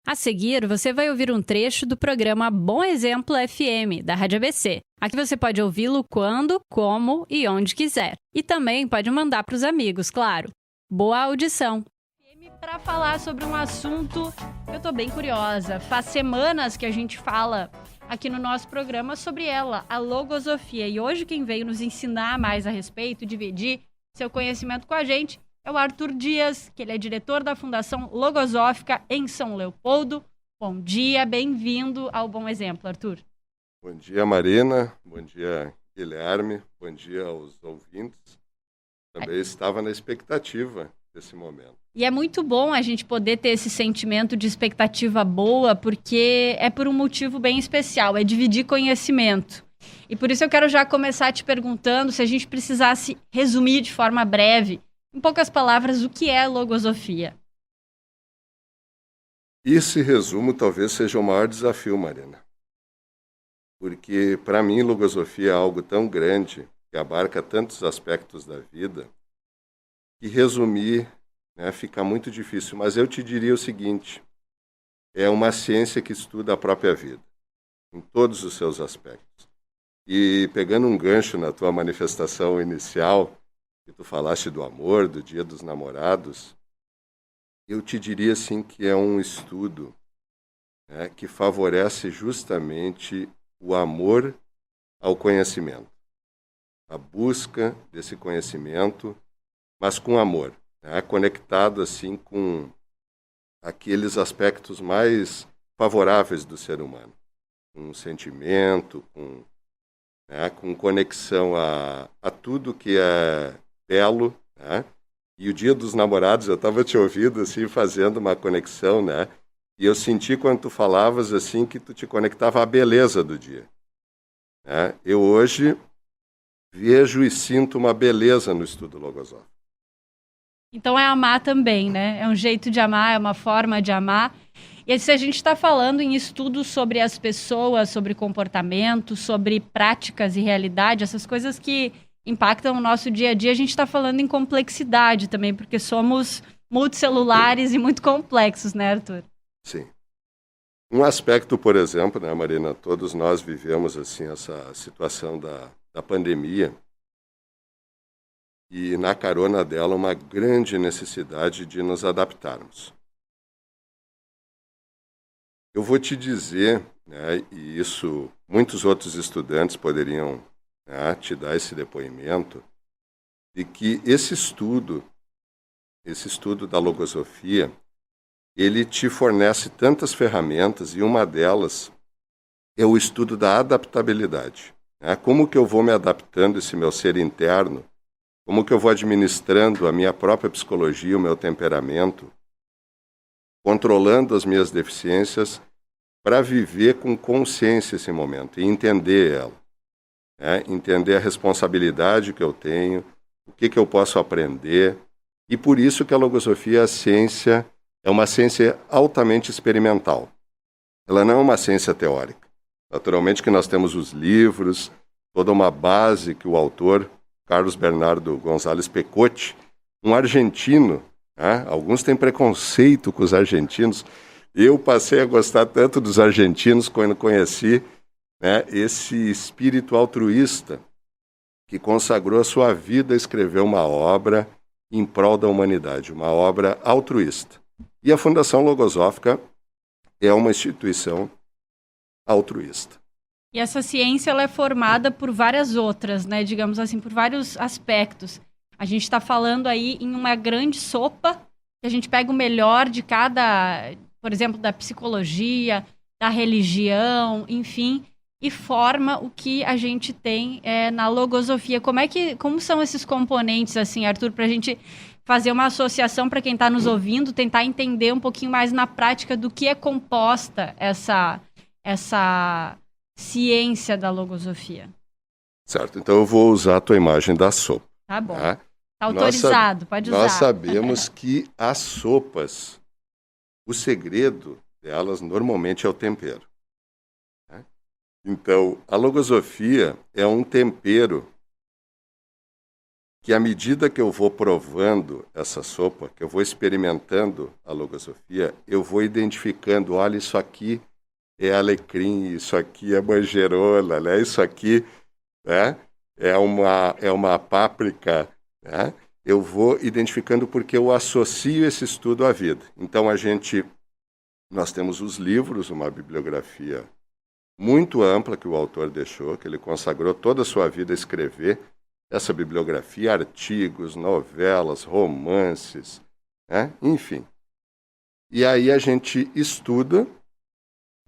A seguir, você vai ouvir um trecho do programa Bom Exemplo FM, da Rádio ABC. Aqui você pode ouvi-lo quando, como e onde quiser. E também pode mandar para os amigos, claro. Boa audição! Para falar sobre um assunto que eu estou bem curiosa. Faz semanas que a gente fala aqui no nosso programa sobre ela, a logosofia. E hoje quem veio nos ensinar mais a respeito, dividir seu conhecimento com a gente, é o Arthur Dias, que ele é diretor da Fundação Logosófica em São Leopoldo. Bom dia, bem-vindo ao Bom Exemplo, Arthur. Bom dia, Marina. Bom dia, Guilherme. Bom dia aos ouvintes. Também estava na expectativa desse momento. E é muito bom a gente poder ter esse sentimento de expectativa boa, porque é por um motivo bem especial, é dividir conhecimento. E por isso eu quero já começar te perguntando se a gente precisasse resumir de forma breve, em poucas palavras, o que é logosofia. Esse resumo talvez seja o maior desafio, Marina. Porque, para mim, logosofia é algo tão grande, que abarca tantos aspectos da vida, que resumir fica muito difícil. Mas eu te diria o seguinte, é uma ciência que estuda a própria vida, em todos os seus aspectos. E pegando um gancho na tua manifestação inicial, que tu falaste do amor, do Dia dos Namorados, eu te diria assim que é um estudo que favorece justamente o amor ao conhecimento, a busca desse conhecimento, mas com amor, conectado assim com aqueles aspectos mais favoráveis do ser humano, com sentimento, com conexão a tudo que é belo, E o Dia dos Namorados, eu estava te ouvindo assim, fazendo uma conexão, E eu senti quando tu falavas assim que tu te conectava à beleza do dia. Eu hoje vejo e sinto uma beleza no estudo logosófico. Então é amar também, né? É um jeito de amar, é uma forma de amar. E se a gente está falando em estudos sobre as pessoas, sobre comportamento, sobre práticas e realidade, essas coisas que impactam o nosso dia a dia, a gente está falando em complexidade também, porque somos multicelulares e muito complexos, né, Arthur? Sim. Um aspecto, por exemplo, Marina, todos nós vivemos assim essa situação da pandemia e na carona dela uma grande necessidade de nos adaptarmos. Eu vou te dizer, e isso muitos outros estudantes poderiam te dar esse depoimento, de que esse estudo da logosofia, ele te fornece tantas ferramentas e uma delas é o estudo da adaptabilidade. Como que eu vou me adaptando esse meu ser interno, como que eu vou administrando a minha própria psicologia, o meu temperamento, controlando as minhas deficiências para viver com consciência esse momento e entender ela. Entender a responsabilidade que eu tenho, o que eu posso aprender. E por isso que a logosofia é uma ciência altamente experimental. Ela não é uma ciência teórica. Naturalmente que nós temos os livros, toda uma base que o autor, Carlos Bernardo González Pecotti, um argentino, alguns têm preconceito com os argentinos. Eu passei a gostar tanto dos argentinos quando conheci esse espírito altruísta que consagrou a sua vida a escrever uma obra em prol da humanidade, uma obra altruísta. E a Fundação Logosófica é uma instituição altruísta. E essa ciência ela é formada por várias outras, digamos assim, por vários aspectos. A gente está falando aí em uma grande sopa, que a gente pega o melhor de cada, por exemplo, da psicologia, da religião, enfim, e forma o que a gente tem na logosofia. Como são esses componentes, assim, Arthur, para a gente fazer uma associação para quem está nos ouvindo, tentar entender um pouquinho mais na prática do que é composta essa ciência da logosofia? Certo, então eu vou usar a tua imagem da sopa. Tá bom. Tá autorizado, pode usar. Nós sabemos que as sopas, o segredo delas normalmente é o tempero. Então, a logosofia é um tempero que à medida que eu vou provando essa sopa, que eu vou experimentando a logosofia, eu vou identificando, olha, isso aqui é alecrim, isso aqui é manjerola, né? Isso aqui, né, é uma páprica, né? Eu vou identificando porque eu associo esse estudo à vida. Então nós temos os livros, uma bibliografia muito ampla que o autor deixou, que ele consagrou toda a sua vida a escrever essa bibliografia, artigos, novelas, romances, né? Enfim. E aí a gente estuda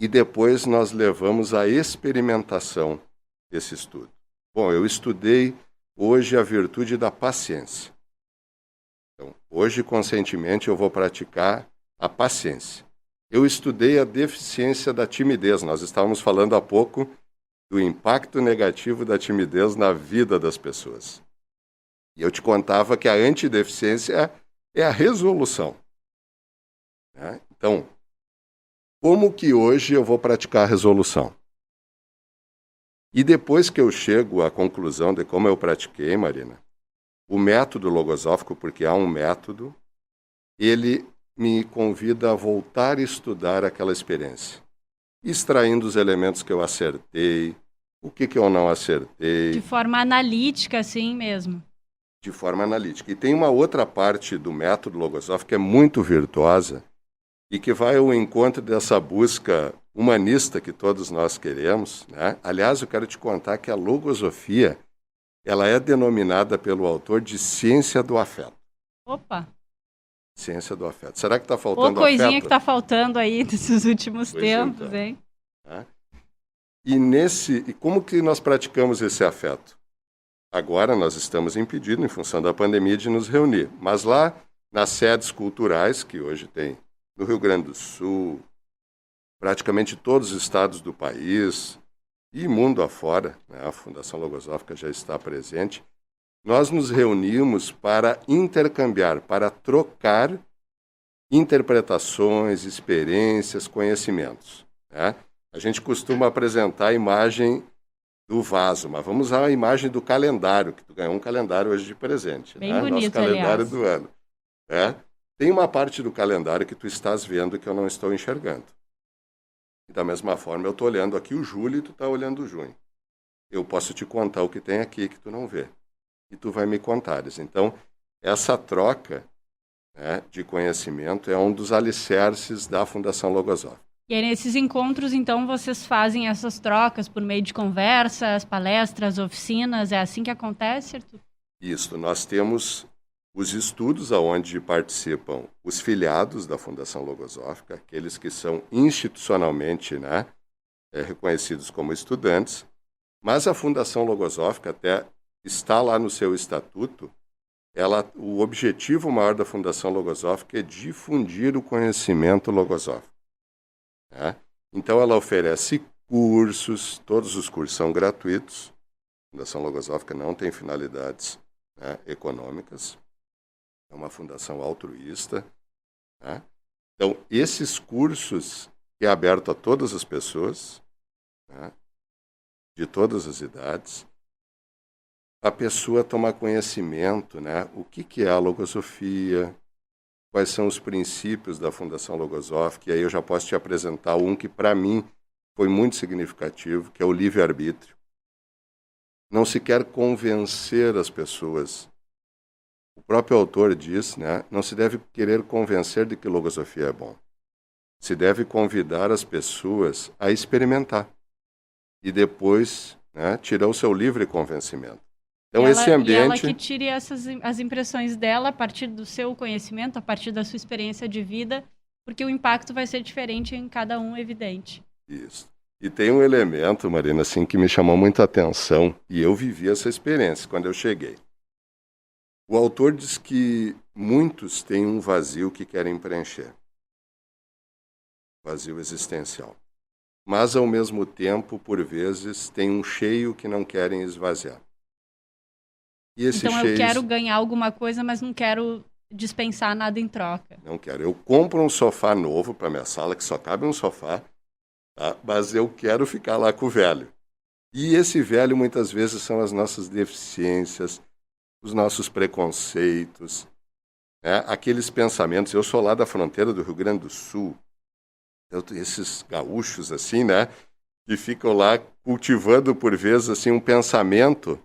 e depois nós levamos à experimentação desse estudo. Bom, eu estudei hoje a virtude da paciência. Então, hoje, conscientemente, eu vou praticar a paciência. Eu estudei a deficiência da timidez. Nós estávamos falando há pouco do impacto negativo da timidez na vida das pessoas. E eu te contava que a antideficiência é a resolução. Né? Então, como que hoje eu vou praticar a resolução? E depois que eu chego à conclusão de como eu pratiquei, Marina, o método logosófico, porque há um método, ele me convida a voltar a estudar aquela experiência, extraindo os elementos que eu acertei, o que eu não acertei. De forma analítica, assim mesmo. De forma analítica. E tem uma outra parte do método logosófico que é muito virtuosa e que vai ao encontro dessa busca humanista que todos nós queremos, né? Aliás, eu quero te contar que a logosofia, ela é denominada pelo autor de ciência do afeto. Opa! Ciência do afeto. Será que está faltando afeto? Ou coisinha que está faltando aí nesses últimos tempos, então. hein? E como que nós praticamos esse afeto? Agora nós estamos impedidos, em função da pandemia, de nos reunir. Mas lá, nas sedes culturais, que hoje tem no Rio Grande do Sul, praticamente todos os estados do país e mundo afora, né, a Fundação Logosófica já está presente, nós nos reunimos para intercambiar, para trocar interpretações, experiências, conhecimentos. Né? A gente costuma apresentar a imagem do vaso, mas vamos usar a imagem do calendário, que tu ganhou um calendário hoje de presente. Bem né? bonito, nosso calendário aliás. do ano. Tem uma parte do calendário que tu estás vendo que eu não estou enxergando. E da mesma forma, eu estou olhando aqui o julho e tu está olhando o junho. Eu posso te contar o que tem aqui que tu não vê. E tu vai me contares. Então, essa troca, né, de conhecimento é um dos alicerces da Fundação Logosófica. E aí, nesses encontros, então, vocês fazem essas trocas por meio de conversas, palestras, oficinas? É assim que acontece, Arthur? Isso. Nós temos os estudos onde participam os filiados da Fundação Logosófica, aqueles que são institucionalmente, né, reconhecidos como estudantes, mas a Fundação Logosófica até está lá no seu estatuto, o objetivo maior da Fundação Logosófica é difundir o conhecimento logosófico. Né? Então ela oferece cursos, todos os cursos são gratuitos, a Fundação Logosófica não tem finalidades, né, econômicas, é uma fundação altruísta. Né? Então, esses cursos que é aberto a todas as pessoas, né, de todas as idades, a pessoa toma conhecimento, né, o que é a logosofia, quais são os princípios da Fundação Logosófica, e aí eu já posso te apresentar um que, para mim, foi muito significativo, que é o livre-arbítrio. Não se quer convencer as pessoas. O próprio autor diz, né, não se deve querer convencer de que logosofia é bom. Se deve convidar as pessoas a experimentar e depois, né, tirar o seu livre convencimento. Então, esse ambiente... E ela que tire as impressões dela a partir do seu conhecimento, a partir da sua experiência de vida, porque o impacto vai ser diferente em cada um, evidente. Isso. E tem um elemento, Marina, assim, que me chamou muita atenção, e eu vivi essa experiência quando eu cheguei. O autor diz que muitos têm um vazio que querem preencher. Vazio existencial. Mas, ao mesmo tempo, por vezes, tem um cheio que não querem esvaziar. E esse então, eu quero ganhar alguma coisa, mas não quero dispensar nada em troca. Não quero. Eu compro um sofá novo para minha sala, que só cabe um sofá, tá? Mas eu quero ficar lá com o velho. E esse velho, muitas vezes, são as nossas deficiências, os nossos preconceitos, né? Aqueles pensamentos. Eu sou lá da fronteira do Rio Grande do Sul, então, esses gaúchos assim, né, que ficam lá cultivando por vezes assim um pensamento,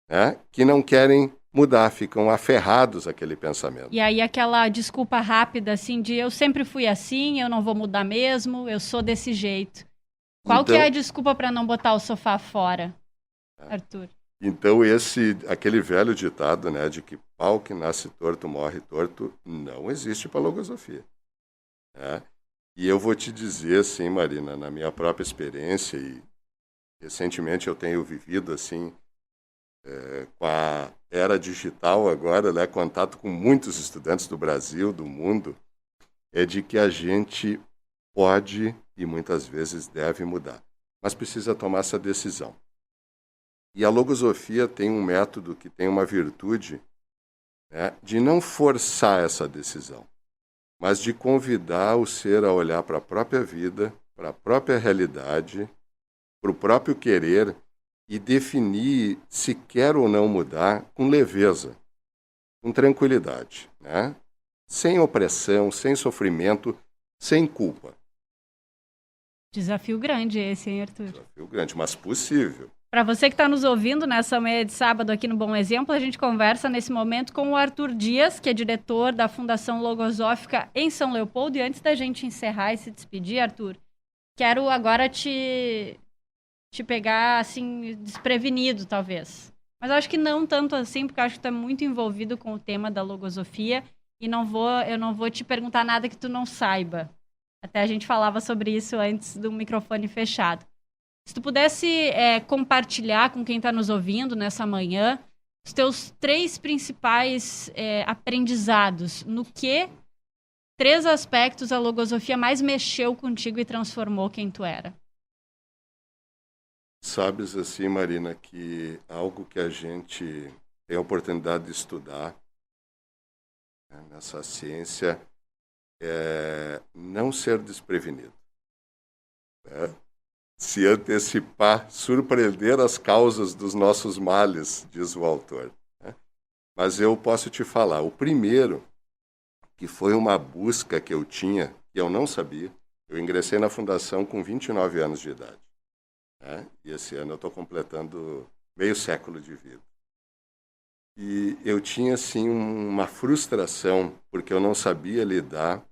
né, que não querem mudar, ficam aferrados àquele pensamento. E aí aquela desculpa rápida, assim, de eu sempre fui assim, eu não vou mudar mesmo, eu sou desse jeito. Qual Então, que é a desculpa para não botar o sofá fora, Arthur? Então aquele velho ditado, né, de que pau que nasce torto morre torto, não existe para a logosofia. Né? E eu vou te dizer, assim, Marina, na minha própria experiência, e recentemente eu tenho vivido, assim, com a era digital agora, né, contato com muitos estudantes do Brasil, do mundo, é de que a gente pode e muitas vezes deve mudar, mas precisa tomar essa decisão. E a logosofia tem um método que tem uma virtude, né, de não forçar essa decisão, mas de convidar o ser a olhar para a própria vida, para a própria realidade, para o próprio querer e definir se quer ou não mudar com leveza, com tranquilidade, né? Sem opressão, sem sofrimento, sem culpa. Desafio grande esse, hein, Arthur? Desafio grande, mas possível. Para você que está nos ouvindo nessa manhã de sábado aqui no Bom Exemplo, a gente conversa nesse momento com o Arthur Dias, que é diretor da Fundação Logosófica em São Leopoldo. E antes da gente encerrar e se despedir, Arthur, quero agora te pegar, assim, desprevenido, talvez. Mas eu acho que não tanto assim, porque eu acho que tu é muito envolvido com o tema da logosofia e eu não vou te perguntar nada que tu não saiba. Até a gente falava sobre isso antes do microfone fechado. Se tu pudesse compartilhar com quem está nos ouvindo nessa manhã os teus 3 principais aprendizados, no que 3 aspectos a logosofia mais mexeu contigo e transformou quem tu era. Sabes assim, Marina, que algo que a gente tem a oportunidade de estudar, né, nessa ciência é não ser desprevenido. Né? Se antecipar, surpreender as causas dos nossos males, diz o autor. Né? Mas eu posso te falar, o primeiro, que foi uma busca que eu tinha, que eu não sabia, eu ingressei na fundação com 29 anos de idade. Né? E esse ano eu estou completando meio século de vida. E eu tinha, assim, uma frustração, porque eu não sabia lidar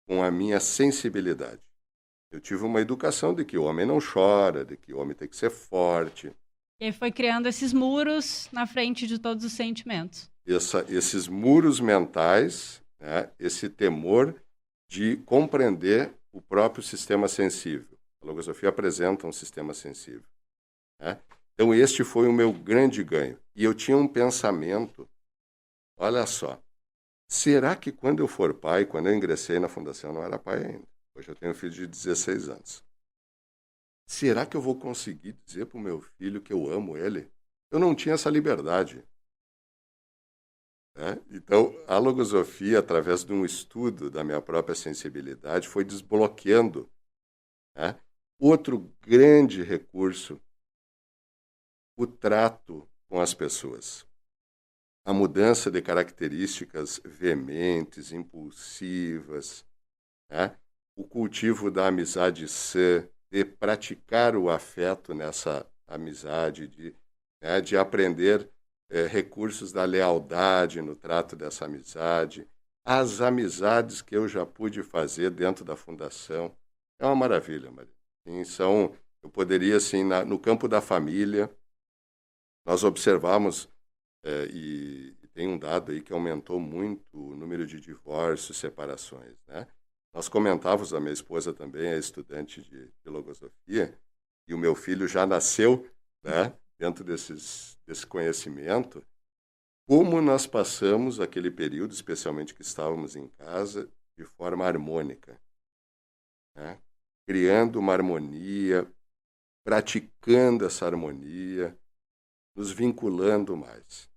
com a minha sensibilidade. Eu tive uma educação de que o homem não chora, de que o homem tem que ser forte. E aí foi criando esses muros na frente de todos os sentimentos. Esses muros mentais, né? Esse temor de compreender o próprio sistema sensível. A logosofia apresenta um sistema sensível. Né? Então, este foi o meu grande ganho. E eu tinha um pensamento, olha só, será que quando eu for pai, quando eu ingressei na fundação, eu não era pai ainda. Hoje eu tenho um filho de 16 anos. Será que eu vou conseguir dizer para o meu filho que eu amo ele? Eu não tinha essa liberdade. Né? Então, a logosofia, através de um estudo da minha própria sensibilidade, foi desbloqueando. Né? Outro grande recurso, o trato com as pessoas. A mudança de características veementes, impulsivas, né? O cultivo da amizade sã, de praticar o afeto nessa amizade, de aprender recursos da lealdade no trato dessa amizade, as amizades que eu já pude fazer dentro da fundação. É uma maravilha, Maria. Eu poderia, assim, no campo da família, nós observamos, e tem um dado aí que aumentou muito o número de divórcios, separações, né? Nós comentávamos, a minha esposa também é estudante de logosofia, e o meu filho já nasceu, né, dentro desse conhecimento, como nós passamos aquele período, especialmente que estávamos em casa, de forma harmônica, né? Criando uma harmonia, praticando essa harmonia, nos vinculando mais.